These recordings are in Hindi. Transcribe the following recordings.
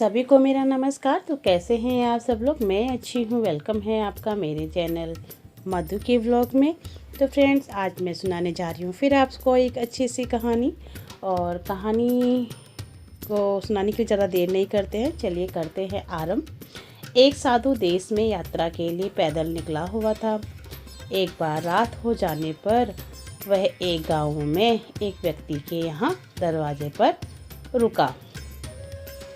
सभी को मेरा नमस्कार। तो कैसे हैं आप सब लोग? मैं अच्छी हूँ। वेलकम है आपका मेरे चैनल मधु के व्लॉग में। तो फ्रेंड्स, आज मैं सुनाने जा रही हूँ फिर आपको एक अच्छी सी कहानी। और कहानी को सुनाने के लिए ज़्यादा देर नहीं करते हैं, चलिए करते हैं आरंभ। एक साधु देश में यात्रा के लिए पैदल निकला हुआ था। एक बार रात हो जाने पर वह एक गाँव में एक व्यक्ति के यहाँ दरवाजे पर रुका।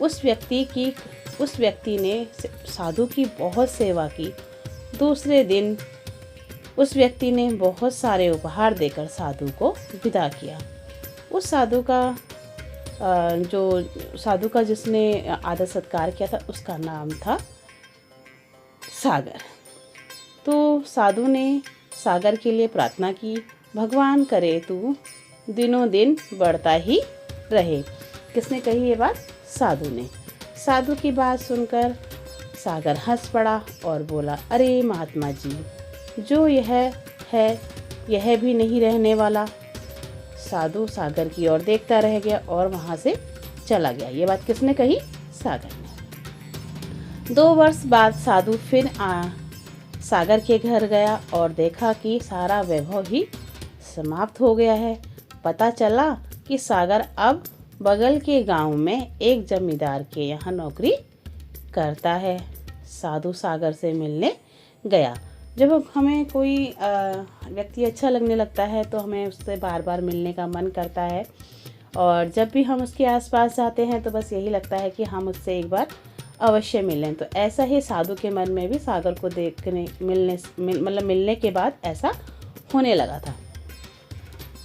उस व्यक्ति ने साधु की बहुत सेवा की। दूसरे दिन उस व्यक्ति ने बहुत सारे उपहार देकर साधु को विदा किया। उस साधु का जिसने आदर सत्कार किया था उसका नाम था सागर। तो साधु ने सागर के लिए प्रार्थना की, भगवान करे तू दिनों दिन बढ़ता ही रहे। किसने कही ये बात? साधु ने। साधु की बात सुनकर सागर हंस पड़ा और बोला, अरे महात्मा जी, जो यह है यह भी नहीं रहने वाला। साधु सागर की ओर देखता रह गया और वहां से चला गया। ये बात किसने कही? सागर ने। 2 वर्ष बाद साधु फिर सागर के घर गया और देखा कि सारा वैभव ही समाप्त हो गया है। पता चला कि सागर अब बगल के गांव में एक जमींदार के यहाँ नौकरी करता है। साधु सागर से मिलने गया। जब हमें कोई व्यक्ति अच्छा लगने लगता है तो हमें उससे बार बार मिलने का मन करता है। और जब भी हम उसके आसपास जाते हैं तो बस यही लगता है कि हम उससे एक बार अवश्य मिलें। तो ऐसा ही साधु के मन में भी सागर को मिलने के बाद ऐसा होने लगा था।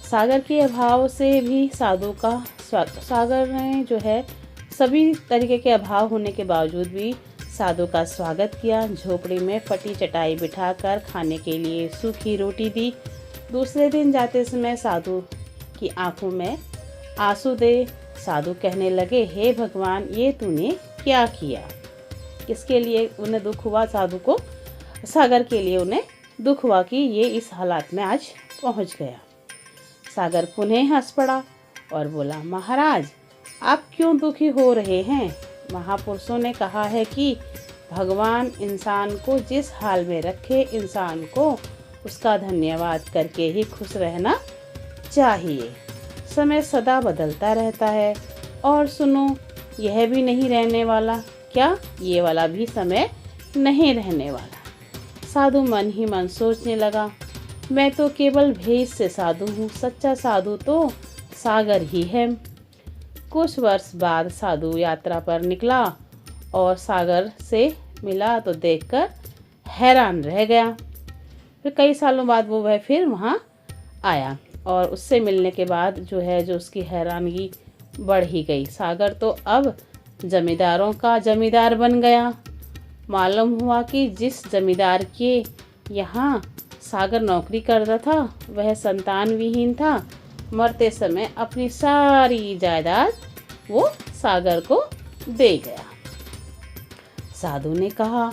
सागर के अभाव से भी सागर ने जो है सभी तरीके के अभाव होने के बावजूद भी साधु का स्वागत किया। झोपड़ी में फटी चटाई बिठाकर खाने के लिए सूखी रोटी दी। दूसरे दिन जाते समय साधु की आंखों में आंसू दे साधु कहने लगे, हे भगवान, ये तूने क्या किया? किसके लिए उन्हें दुख हुआ? साधु को, सागर के लिए उन्हें दुख हुआ कि ये इस हालात में आज पहुंच गया। सागर पुनः हंस पड़ा और बोला, महाराज, आप क्यों दुखी हो रहे हैं? महापुरुषों ने कहा है कि भगवान इंसान को जिस हाल में रखे, इंसान को उसका धन्यवाद करके ही खुश रहना चाहिए। समय सदा बदलता रहता है और सुनो, यह भी नहीं रहने वाला। क्या? ये वाला भी समय नहीं रहने वाला। साधु मन ही मन सोचने लगा, मैं तो केवल भेष से साधु हूँ, सच्चा साधु तो सागर ही है। कुछ वर्ष बाद साधु यात्रा पर निकला और सागर से मिला तो देखकर हैरान रह गया। फिर कई सालों बाद वह फिर वहाँ आया और उससे मिलने के बाद जो उसकी हैरानगी बढ़ ही गई। सागर तो अब जमींदारों का जमींदार बन गया। मालूम हुआ कि जिस जमींदार के यहाँ सागर नौकरी करता था वह संतान विहीन था। मरते समय अपनी सारी जायदाद वो सागर को दे गया। साधु ने कहा,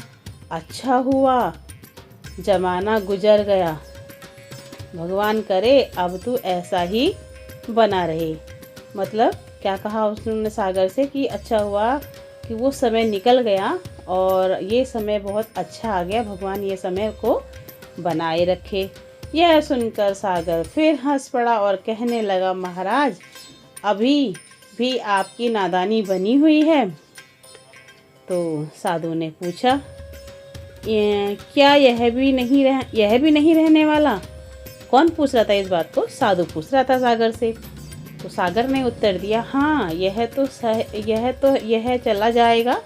अच्छा हुआ जमाना गुजर गया, भगवान करे अब तू ऐसा ही बना रहे। मतलब क्या कहा उसने सागर से कि अच्छा हुआ कि वो समय निकल गया और ये समय बहुत अच्छा आ गया, भगवान ये समय को बनाए रखे। यह सुनकर सागर फिर हंस पड़ा और कहने लगा, महाराज, अभी भी आपकी नादानी बनी हुई है। तो साधु ने पूछा, क्या यह भी नहीं रहने वाला? कौन पूछ रहा था इस बात को? साधु पूछ रहा था सागर से। तो सागर ने उत्तर दिया, हाँ, यह चला जाएगा,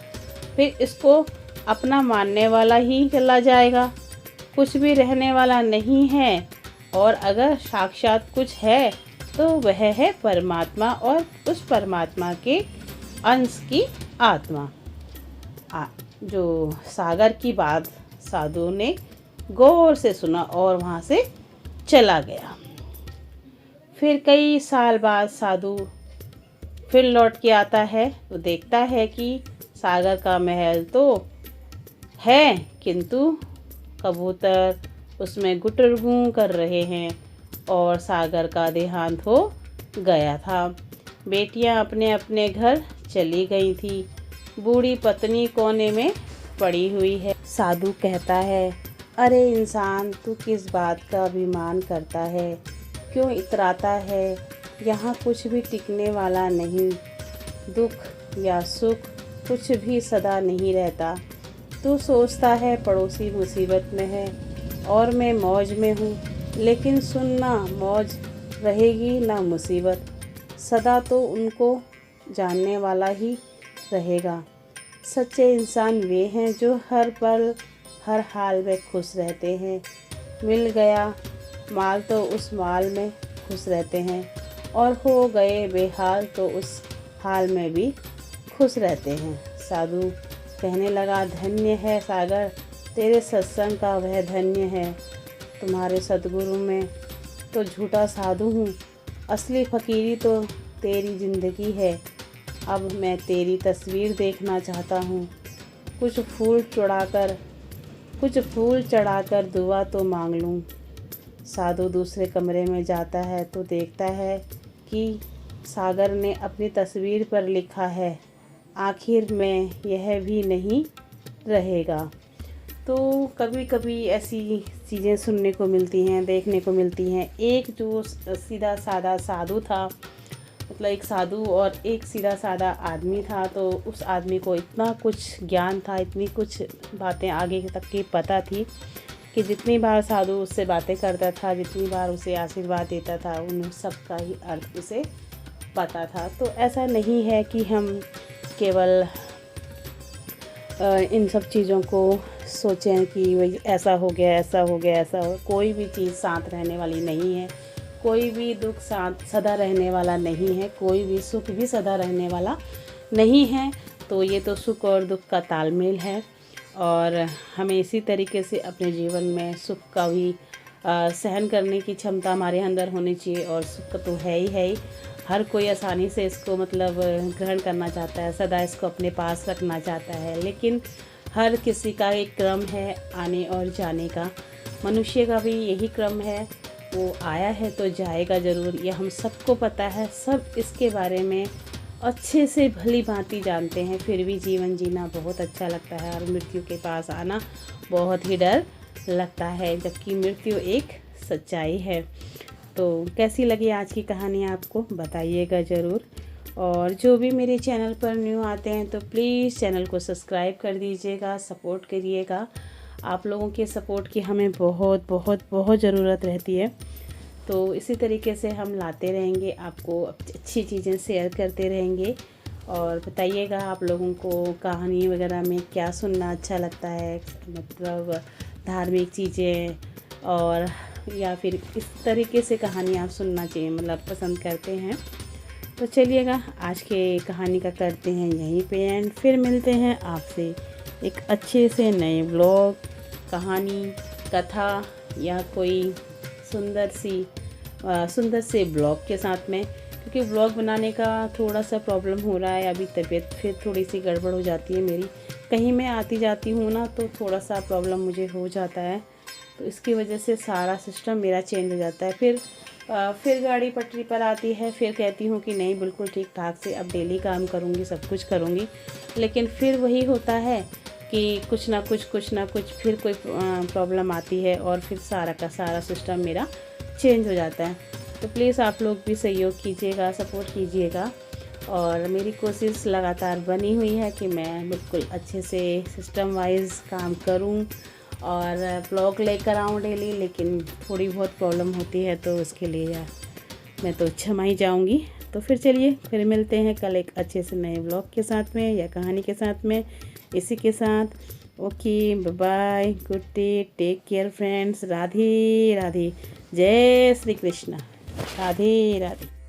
फिर इसको अपना मानने वाला ही चला जाएगा। कुछ भी रहने वाला नहीं है, और अगर साक्षात कुछ है तो वह है परमात्मा और उस परमात्मा के अंश की आत्मा। जो सागर की बात साधु ने गौर से सुना और वहाँ से चला गया। फिर कई साल बाद साधु फिर लौट के आता है तो देखता है कि सागर का महल तो है, किंतु कबूतर उसमें गुटरगू कर रहे हैं और सागर का देहांत हो गया था। बेटियां अपने अपने घर चली गई थी। बूढ़ी पत्नी कोने में पड़ी हुई है। साधु कहता है, अरे इंसान, तू किस बात का अभिमान करता है, क्यों इतराता है? यहाँ कुछ भी टिकने वाला नहीं, दुख या सुख कुछ भी सदा नहीं रहता। तू सोचता है पड़ोसी मुसीबत में है और मैं मौज में हूँ, लेकिन सुनना, मौज रहेगी ना मुसीबत, सदा तो उनको जानने वाला ही रहेगा। सच्चे इंसान वे हैं जो हर पल हर हाल में खुश रहते हैं। मिल गया माल तो उस माल में खुश रहते हैं, और हो गए बेहाल तो उस हाल में भी खुश रहते हैं। साधु कहने लगा, धन्य है सागर, तेरे सत्संग का वह धन्य है। तुम्हारे सद्गुरु में तो झूठा साधु हूँ, असली फ़कीरी तो तेरी ज़िंदगी है। अब मैं तेरी तस्वीर देखना चाहता हूँ। कुछ फूल चढ़ाकर दुआ तो मांग लूँ। साधु दूसरे कमरे में जाता है तो देखता है कि सागर ने अपनी तस्वीर पर लिखा है, आखिर में यह भी नहीं रहेगा। तो कभी कभी ऐसी चीज़ें सुनने को मिलती हैं, देखने को मिलती हैं। एक जो सीधा साधा साधु था, मतलब एक साधु और एक सीधा साधा आदमी था, तो उस आदमी को इतना कुछ ज्ञान था, इतनी कुछ बातें आगे तक की पता थी कि जितनी बार साधु उससे बातें करता था, जितनी बार उसे आशीर्वाद देता था, उन सब का ही अर्थ उसे पता था। तो ऐसा नहीं है कि हम केवल इन सब चीज़ों को सोचें कि वही ऐसा हो गया, ऐसा हो गया, ऐसा हो। कोई भी चीज़ साथ रहने वाली नहीं है, कोई भी दुख साथ सदा रहने वाला नहीं है, कोई भी सुख भी सदा रहने वाला नहीं है। तो ये तो सुख और दुख का तालमेल है, और हमें इसी तरीके से अपने जीवन में सुख का भी सहन करने की क्षमता हमारे अंदर होनी चाहिए। और सुख तो है ही, हर कोई आसानी से इसको मतलब ग्रहण करना चाहता है, सदा इसको अपने पास रखना चाहता है, लेकिन हर किसी का एक क्रम है आने और जाने का। मनुष्य का भी यही क्रम है, वो आया है तो जाएगा ज़रूर, ये हम सबको पता है। सब इसके बारे में अच्छे से भली भांति जानते हैं, फिर भी जीवन जीना बहुत अच्छा लगता है और मृत्यु के पास आना बहुत ही डर लगता है, जबकि मृत्यु एक सच्चाई है। तो कैसी लगी आज की कहानी आपको बताइएगा ज़रूर। और जो भी मेरे चैनल पर न्यू आते हैं तो प्लीज़ चैनल को सब्सक्राइब कर दीजिएगा, सपोर्ट करिएगा। आप लोगों के सपोर्ट की हमें बहुत बहुत बहुत ज़रूरत रहती है। तो इसी तरीके से हम लाते रहेंगे, आपको अच्छी चीज़ें शेयर करते रहेंगे। और बताइएगा आप लोगों को कहानी वगैरह में क्या सुनना अच्छा लगता है, मतलब धार्मिक चीज़ें और या फिर इस तरीके से कहानी आप सुनना चाहिए, मतलब पसंद करते हैं। तो चलिएगा आज के कहानी का करते हैं यहीं पे एंड, फिर मिलते हैं आपसे एक अच्छे से नए व्लॉग, कहानी, कथा या कोई सुंदर से ब्लॉग के साथ में। क्योंकि व्लॉग बनाने का थोड़ा सा प्रॉब्लम हो रहा है, अभी तबीयत फिर थोड़ी सी गड़बड़ हो जाती है मेरी, कहीं मैं आती जाती हूँ ना तो थोड़ा सा प्रॉब्लम मुझे हो जाता है। तो इसकी वजह से सारा सिस्टम मेरा चेंज हो जाता है। फिर गाड़ी पटरी पर आती है, फिर कहती हूँ कि नहीं बिल्कुल ठीक ठाक से अब डेली काम करूँगी, सब कुछ करूँगी, लेकिन फिर वही होता है कि कुछ ना कुछ फिर कोई प्रॉब्लम आती है और फिर सारा का सारा सिस्टम मेरा चेंज हो जाता है। तो प्लीज़ आप लोग भी सहयोग कीजिएगा, सपोर्ट कीजिएगा। और मेरी कोशिश लगातार बनी हुई है कि मैं बिल्कुल अच्छे से सिस्टम वाइज काम करूं और ब्लॉग लेकर आऊं डेली, लेकिन थोड़ी बहुत प्रॉब्लम होती है तो उसके लिए मैं तो क्षमा ही जाऊँगी। तो फिर चलिए फिर मिलते हैं कल एक अच्छे से नए ब्लॉग के साथ में या कहानी के साथ में, इसी के साथ। Okay, bye, good day, take care friends. Radhe Radhe, जय श्री कृष्ण, राधे राधे।